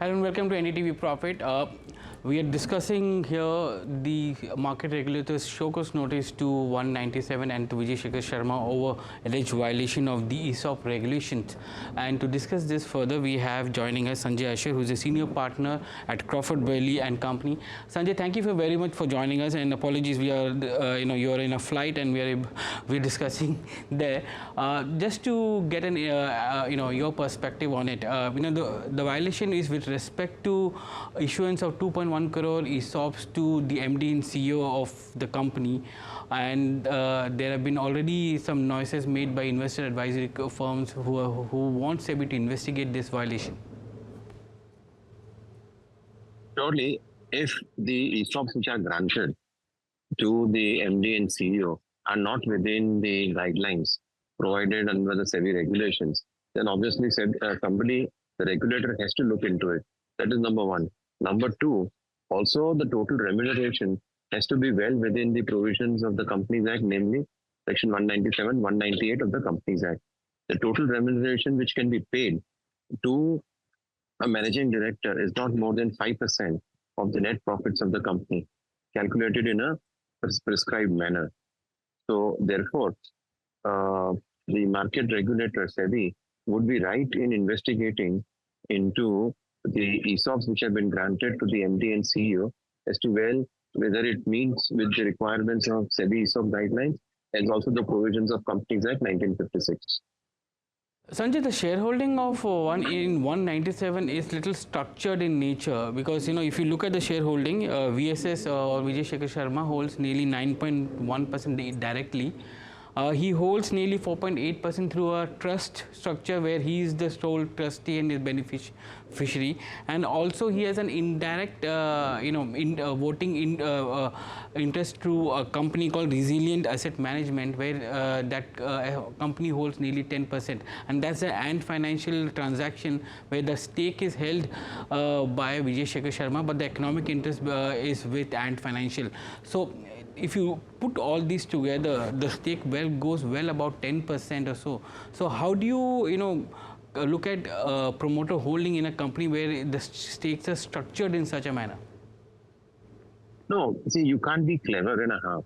Hello and welcome to NDTV Profit. We are discussing here the market regulators show cause notice to 197 and to Vijay Shekhar Sharma over alleged violation of the ESOP regulations. And to discuss this further, we have joining us Sanjay Asher, who is a senior partner at Crawford Bailey and Company. Sanjay, thank you very much for joining us. And apologies, we are you are in a flight and we're discussing there. Just to get an your perspective on it. The violation is with respect to issuance of 2.1 crore ESOPs to the MD and CEO of the company, and there have been already some noises made by investor advisory firms who want Sebi to investigate this violation. Surely, if the ESOPs which are granted to the MD and CEO are not within the guidelines provided under the Sebi regulations, then obviously the regulator has to look into it. That is number one. Number two, also the total remuneration has to be well within the provisions of the Companies Act, namely Section 197, 198 of the Companies Act. The total remuneration which can be paid to a managing director is not more than 5% of the net profits of the company, calculated in a prescribed manner. So therefore, the market regulator, Sebi, would be right in investigating into the ESOPs which have been granted to the MD and CEO as to whether it meets with the requirements of Sebi ESOP guidelines and also the provisions of Companies Act 1956. Sanjay, the shareholding of 197 is little structured in nature because if you look at the shareholding, VSS or Vijay Shekhar Sharma holds nearly 9.1% directly. He holds nearly 4.8% through a trust structure where he is the sole trustee and is beneficiary, and also he has an indirect voting interest through a company called Resilient Asset Management, where that company holds nearly 10%, and that's an Ant Financial transaction where the stake is held by Vijay Shekhar Sharma, but the economic interest is with Ant Financial. So if you put all these together, the stake goes well about 10% or so. So how do you look at promoter holding in a company where the stakes are structured in such a manner? No, see, you can't be clever in a half.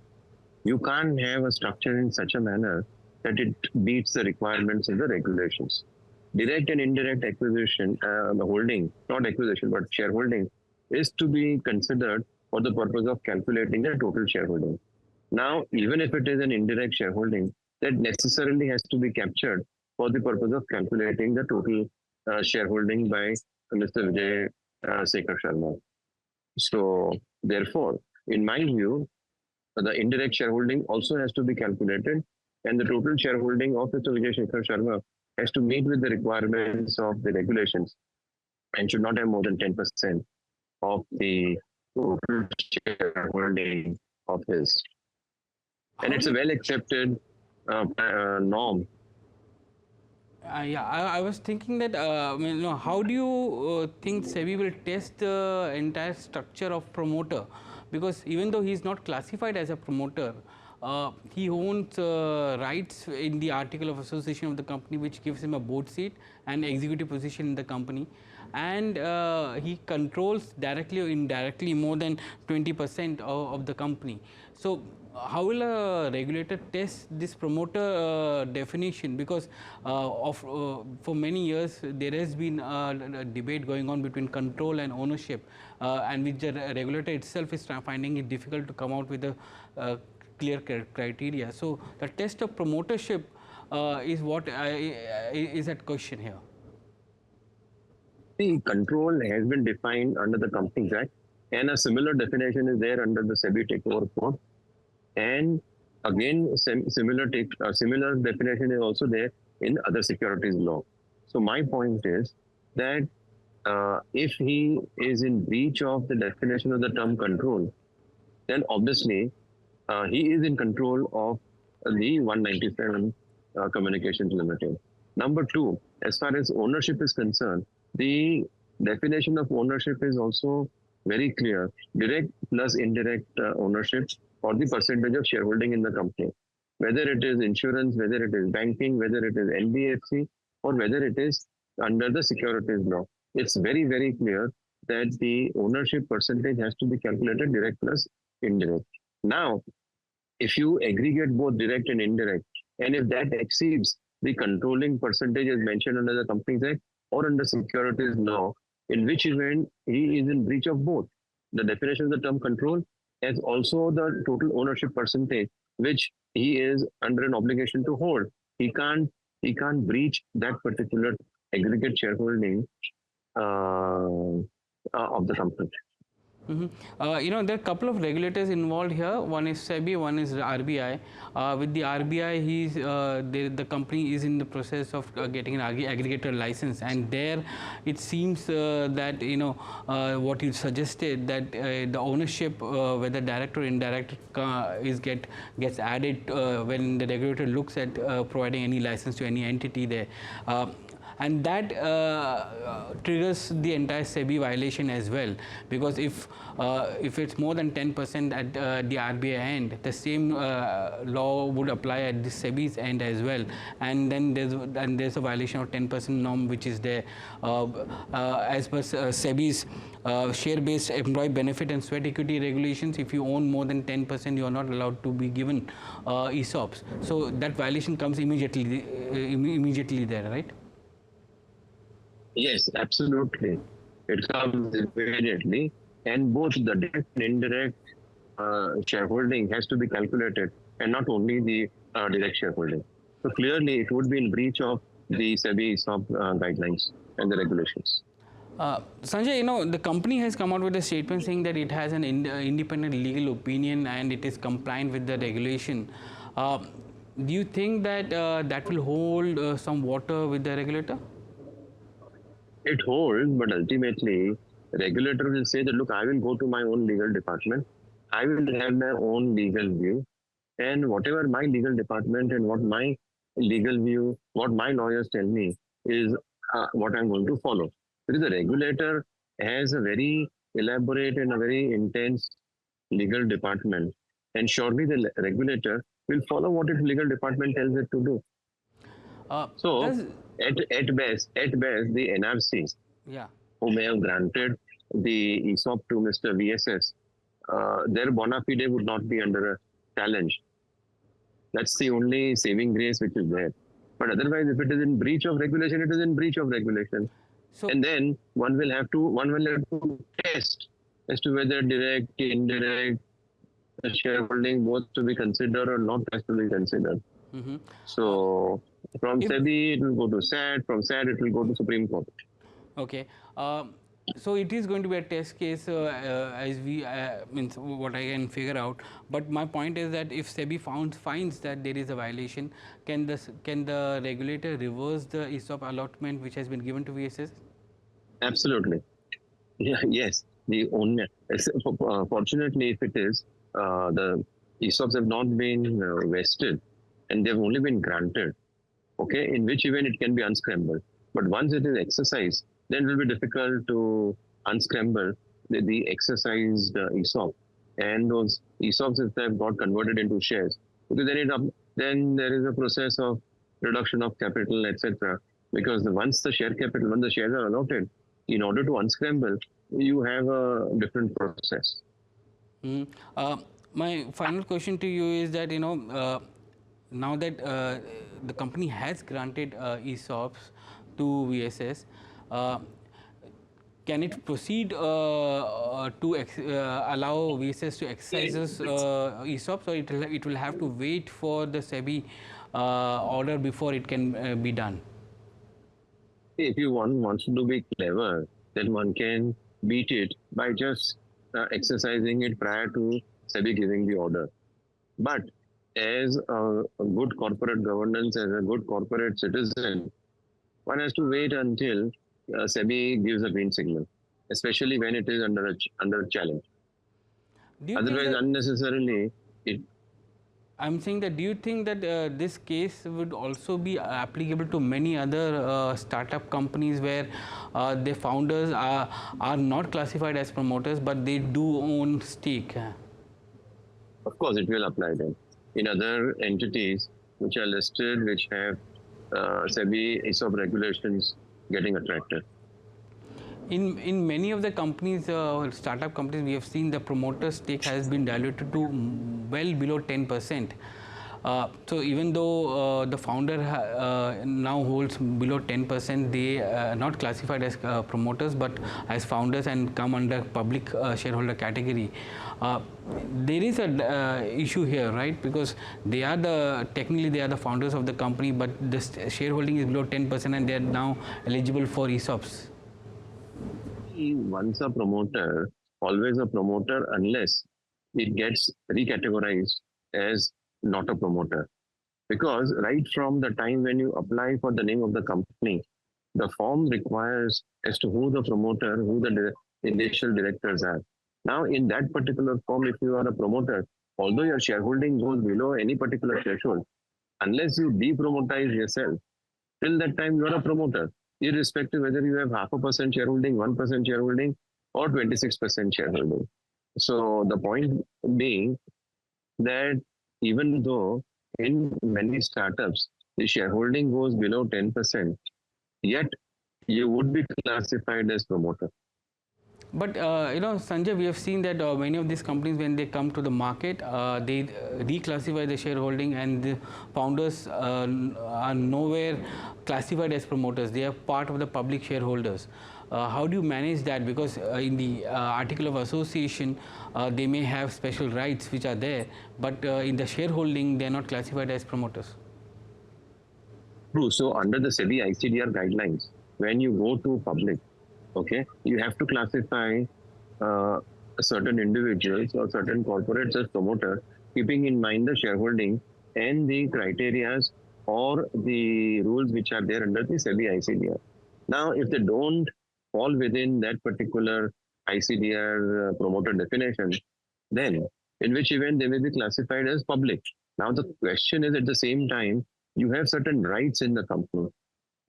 You can't have a structure in such a manner that it meets the requirements of the regulations. Direct and indirect acquisition, holding, not acquisition, but shareholding, is to be considered for the purpose of calculating the total shareholding. Now, even if it is an indirect shareholding, that necessarily has to be captured for the purpose of calculating the total shareholding by Mr. Vijay Shekhar Sharma. So, therefore, in my view, the indirect shareholding also has to be calculated, and the total shareholding of Mr. Vijay Shekhar Sharma has to meet with the requirements of the regulations and should not have more than 10% of the total shareholding of his. And it's a well-accepted norm. I was thinking that, how do you think Sebi will test the entire structure of promoter? Because even though he is not classified as a promoter, he owns rights in the article of association of the company, which gives him a board seat and executive position in the company, and he controls directly or indirectly more than 20% of the company. So how will a regulator test this promoter definition? Because for many years there has been a debate going on between control and ownership, and which the regulator itself is finding it difficult to come out with a clear criteria. So the test of promotership is what is at question here. The control has been defined under the Companies Act, and a similar definition is there under the Sebi Takeover Code. And again, similar definition is also there in other securities law. So my point is that if he is in breach of the definition of the term control, then obviously he is in control of the 197 Communications Ltd. Number two, as far as ownership is concerned, the definition of ownership is also very clear: direct plus indirect ownership, or the percentage of shareholding in the company, whether it is insurance, whether it is banking, whether it is NBFC, or whether it is under the securities law. it's very, very clear that the ownership percentage has to be calculated direct plus indirect. Now, if you aggregate both direct and indirect, and if that exceeds the controlling percentage as mentioned under the Companies Act or under securities law, in which event he is in breach of both the definition of the term control as also the total ownership percentage, which he is under an obligation to hold. He can't breach that particular aggregate shareholding of the company. There are a couple of regulators involved here. One is Sebi, one is RBI. With the RBI, the company is in the process of getting an aggregator license, and there it seems that what you suggested, that the ownership, whether direct or indirect, gets added when the regulator looks at providing any license to any entity there. And that triggers the entire Sebi violation as well, because if it's more than 10% at the RBI end, the same law would apply at the Sebi's end as well, and then there's a violation of 10% norm which is there as per Sebi's share-based employee benefit and sweat equity regulations. If you own more than 10%, you are not allowed to be given ESOPs. So that violation comes immediately there, right? Yes, absolutely. It comes immediately, and both the direct and indirect shareholding has to be calculated, and not only the direct shareholding. So clearly, it would be in breach of the SEBI ESOP guidelines and the regulations. Sanjay, the company has come out with a statement saying that it has an independent legal opinion and it is compliant with the regulation. Do you think that that will hold some water with the regulator? It holds, but ultimately, regulator will say that, look, I will go to my own legal department. I will have my own legal view. And whatever my legal department and what my legal view, what my lawyers tell me is what I'm going to follow. Because the regulator has a very elaborate and a very intense legal department. And surely the regulator will follow what its legal department tells it to do. At best, the NRC, who may have granted the ESOP to Mr. VSS, their bona fide would not be under a challenge. That's the only saving grace which is there. But otherwise, if it is in breach of regulation, it is in breach of regulation. So, and then one will have to test as to whether direct, indirect, shareholding both to be considered or not has to be considered. So from SEBI, it will go to SAT. From SAT, it will go to Supreme Court. Okay. So it is going to be a test case, as we means what I can figure out. But my point is that if SEBI finds that there is a violation, can the regulator reverse the ESOP allotment which has been given to VSS? Absolutely. Yeah. Yes. The only fortunately, if it is the ESOPs have not been vested and they've only been granted, okay, in which event it can be unscrambled. But once it is exercised, then it will be difficult to unscramble the exercised ESOP. And those ESOPs, if they have got converted into shares, because then there is a process of reduction of capital, etc. Because once the shares are allotted, in order to unscramble, you have a different process. My final question to you is that, now that the company has granted ESOPs to VSS, can it proceed to allow VSS to exercise those ESOPs, or it will have to wait for the SEBI order before it can be done? If you wants to be clever, then one can beat it by just exercising it prior to SEBI giving the order. But as a good corporate governance, as a good corporate citizen, one has to wait until SEBI gives a green signal, especially when it is under challenge. Otherwise, unnecessarily, I'm saying that, do you think that this case would also be applicable to many other startup companies where the founders are not classified as promoters, but they do own stake? Of course, it will apply then. In other entities which are listed, which have SEBI ESOP regulations getting attracted. In many of the companies, startup companies, we have seen the promoter stake has been diluted to well below 10%. So even though the founder now holds below 10%, they are not classified as promoters but as founders and come under public shareholder category. There is a issue here, right? Because they are technically they are the founders of the company, but the shareholding is below 10% and they are now eligible for ESOPs. Once a promoter, always a promoter unless it gets recategorized as not a promoter. Because right from the time when you apply for the name of the company, the form requires as to who the promoter, who the initial directors are. Now, in that particular form, if you are a promoter, although your shareholding goes below any particular threshold, unless you depromotize yourself, till that time you are a promoter, irrespective whether you have 0.5% shareholding, 1% shareholding, or 26% shareholding. So the point being that even though in many startups the shareholding goes below 10%, yet you would be classified as promoter. But Sanjay, we have seen that many of these companies, when they come to the market, they reclassify the shareholding, and the founders are nowhere classified as promoters. They are part of the public shareholders. How do you manage that? Because in the article of association, they may have special rights which are there, but in the shareholding, they are not classified as promoters. True. So under the Sebi ICDR guidelines, when you go to public, okay, you have to classify certain individuals or certain corporates as promoter, keeping in mind the shareholding and the criteria or the rules which are there under the Sebi ICDR. Now, if they don't fall within that particular ICDR promoter definition, then in which event they may be classified as public. Now, the question is, at the same time, you have certain rights in the company.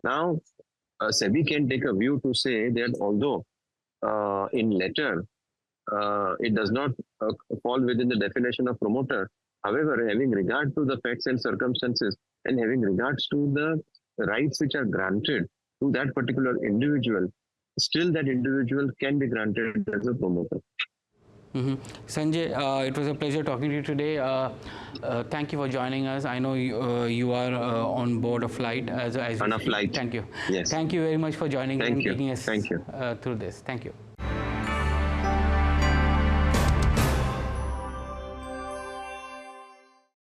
Now, Sebi can take a view to say that although in letter it does not fall within the definition of promoter, however, having regard to the facts and circumstances and having regards to the rights which are granted to that particular individual, still that individual can be granted as a promoter. Sanjay, it was a pleasure talking to you today. Thank you for joining us. I know you are on board a flight. On a flight. Thank you. Yes. Thank you very much for joining and you. taking us Thank you. through this. Thank you.